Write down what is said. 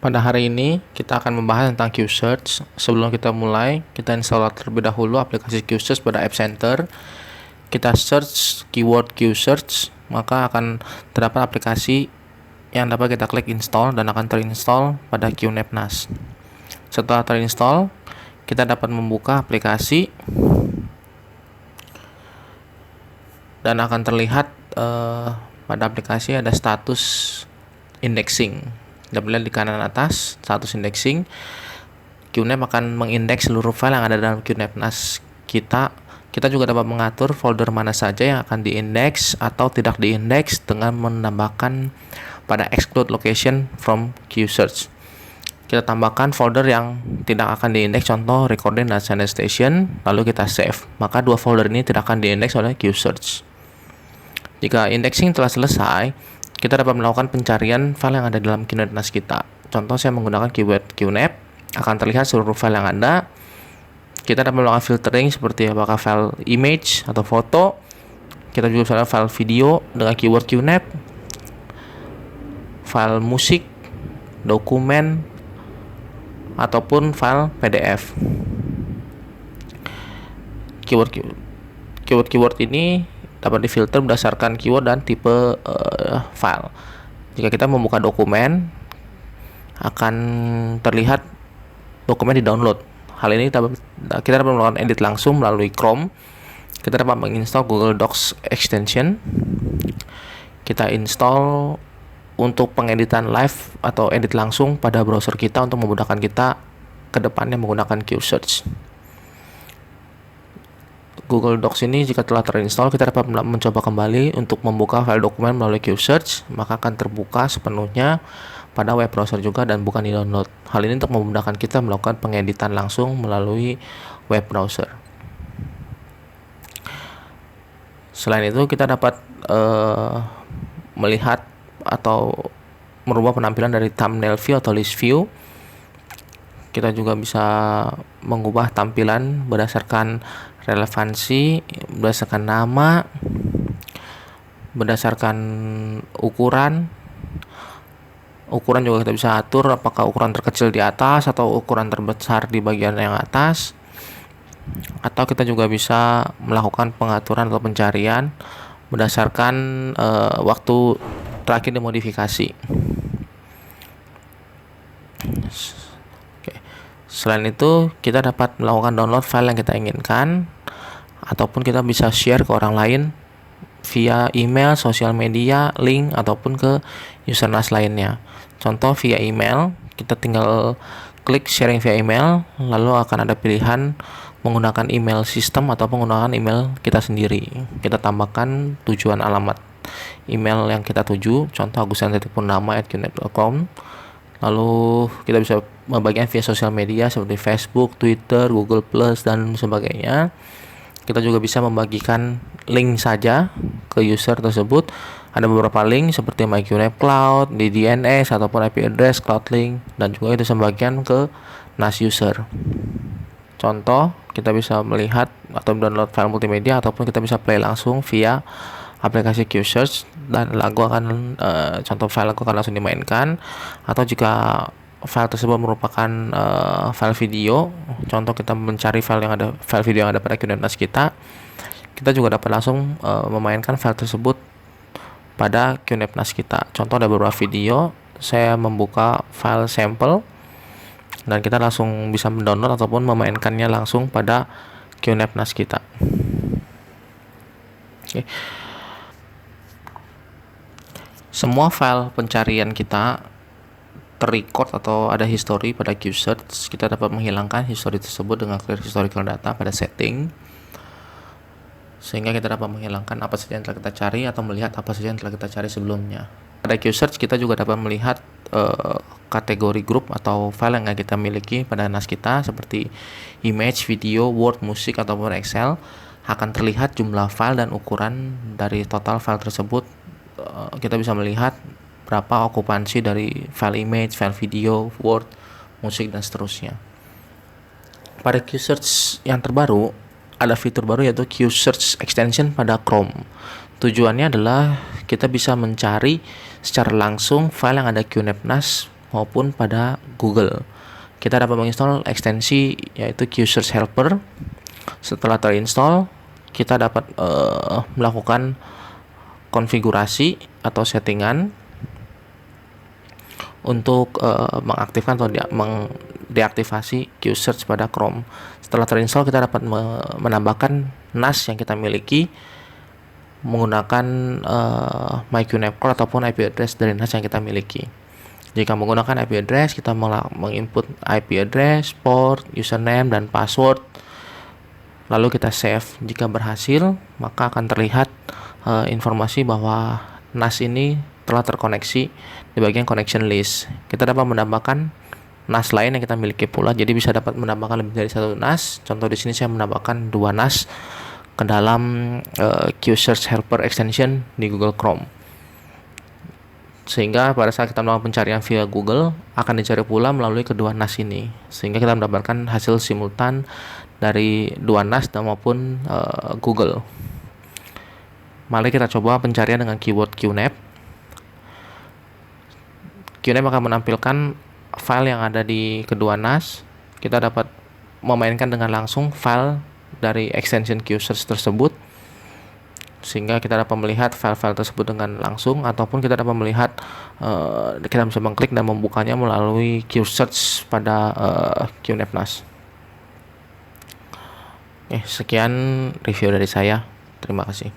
Pada hari ini kita akan membahas tentang Q-Search. Sebelum kita mulai, kita install terlebih dahulu aplikasi Q-Search pada App Center. Kita search keyword Q-Search, maka akan terdapat aplikasi yang dapat kita klik install dan akan terinstall pada QNAP NAS. Setelah terinstall, kita dapat membuka aplikasi dan akan terlihat pada aplikasi ada status indexing. Kita lihat di kanan atas status indexing. QNAP akan mengindeks seluruh file yang ada dalam QNAP NAS kita. Kita juga dapat mengatur folder mana saja yang akan diindeks atau tidak diindeks dengan menambahkan pada exclude location from Q-Search. Kita tambahkan folder yang tidak akan diindeks, contoh recording dan channel station, lalu kita save. Maka dua folder ini tidak akan diindeks oleh Q-Search. Jika indexing telah selesai, kita dapat melakukan pencarian file yang ada dalam QNAP NAS kita. Contoh, saya menggunakan keyword QNAP, akan terlihat seluruh file yang ada. Kita dapat melakukan filtering seperti apakah file image atau foto. Kita juga bisa file video dengan keyword QNAP, file musik, dokumen, ataupun file PDF. Keyword ini dapat difilter berdasarkan keyword dan tipe file. Jika kita membuka dokumen, akan terlihat dokumen di download. Hal ini kita dapat melakukan edit langsung melalui Chrome. Kita dapat menginstal Google Docs extension. Kita install untuk pengeditan live atau edit langsung pada browser kita untuk memudahkan kita ke depannya menggunakan Q-Search. Google Docs ini jika telah terinstall, kita dapat mencoba kembali untuk membuka file dokumen melalui Q-Search, maka akan terbuka sepenuhnya pada web browser juga dan bukan di download. Hal ini untuk memudahkan kita melakukan pengeditan langsung melalui web browser. Selain itu, kita dapat melihat atau merubah penampilan dari thumbnail view atau list view. Kita juga bisa mengubah tampilan berdasarkan relevansi, berdasarkan nama, berdasarkan ukuran juga kita bisa atur apakah ukuran terkecil di atas atau ukuran terbesar di bagian yang atas. Atau kita juga bisa melakukan pengaturan atau pencarian berdasarkan waktu terakhir dimodifikasi. Selain itu, kita dapat melakukan download file yang kita inginkan, ataupun kita bisa share ke orang lain via email, sosial media, link, ataupun ke user NAS lainnya. Contoh via email, kita tinggal klik sharing via email, lalu akan ada pilihan menggunakan email sistem atau menggunakan email kita sendiri. Kita tambahkan tujuan alamat email yang kita tuju, contoh agustian.purnama@qnap.com. Lalu kita bisa membagikan via sosial media seperti Facebook, Twitter, Google+, dan sebagainya. Kita juga bisa membagikan link saja ke user tersebut. Ada beberapa link seperti MyQNAP Cloud, di DNS ataupun IP address, cloud link, dan juga itu membagikan ke NAS user. Contoh, kita bisa melihat atau download file multimedia ataupun kita bisa play langsung via aplikasi Q-Search dan contoh file lagu akan langsung dimainkan. Atau jika file tersebut merupakan file video, contoh kita mencari file video yang ada pada QNAP NAS kita juga dapat langsung memainkan file tersebut pada QNAP NAS kita. Contoh ada beberapa video, saya membuka file sampel dan kita langsung bisa mendownload ataupun memainkannya langsung pada QNAP NAS kita. Oke. Semua file pencarian kita terrecord atau ada history pada Q-Search. Kita dapat menghilangkan history tersebut dengan clear historical data pada setting, sehingga kita dapat menghilangkan apa saja yang telah kita cari atau melihat apa saja yang telah kita cari sebelumnya. Pada Q-Search kita juga dapat melihat kategori grup atau file yang kita miliki pada NAS kita seperti image, video, Word, musik, ataupun Excel. Akan terlihat jumlah file dan ukuran dari total file tersebut. Kita bisa melihat berapa okupansi dari file image, file video, Word, musik, dan seterusnya. Pada Q-Search yang terbaru, ada fitur baru yaitu Q-Search extension pada Chrome. Tujuannya adalah kita bisa mencari secara langsung file yang ada QNAP NAS maupun pada Google. Kita dapat menginstall ekstensi yaitu Q-Search Helper. Setelah terinstall, kita dapat melakukan konfigurasi atau settingan untuk mengaktifkan atau deaktivasi Q-Search pada Chrome. Setelah terinstall, kita dapat menambahkan NAS yang kita miliki menggunakan MyQNAP Core ataupun IP address dari NAS yang kita miliki. Jika menggunakan IP address, kita menginput IP address, port, username, dan password. Lalu kita save. Jika berhasil, maka akan terlihat informasi bahwa NAS ini telah terkoneksi di bagian connection list. Kita dapat menambahkan NAS lain yang kita miliki pula, jadi bisa dapat menambahkan lebih dari satu NAS. Contoh di sini saya menambahkan 2 NAS ke dalam Q-Search Helper extension di Google Chrome. Sehingga pada saat kita melakukan pencarian via Google, akan dicari pula melalui kedua NAS ini. Sehingga kita mendapatkan hasil simultan dari 2 NAS dan maupun Google. Mari kita coba pencarian dengan keyword QNAP. QNAP akan menampilkan file yang ada di kedua NAS. Kita dapat memainkan dengan langsung file dari extension Q-Search tersebut, sehingga kita dapat melihat file-file tersebut dengan langsung, ataupun kita dapat melihat kita bisa mengklik dan membukanya melalui Q-Search pada QNAP NAS. Sekian review dari saya. Terima kasih.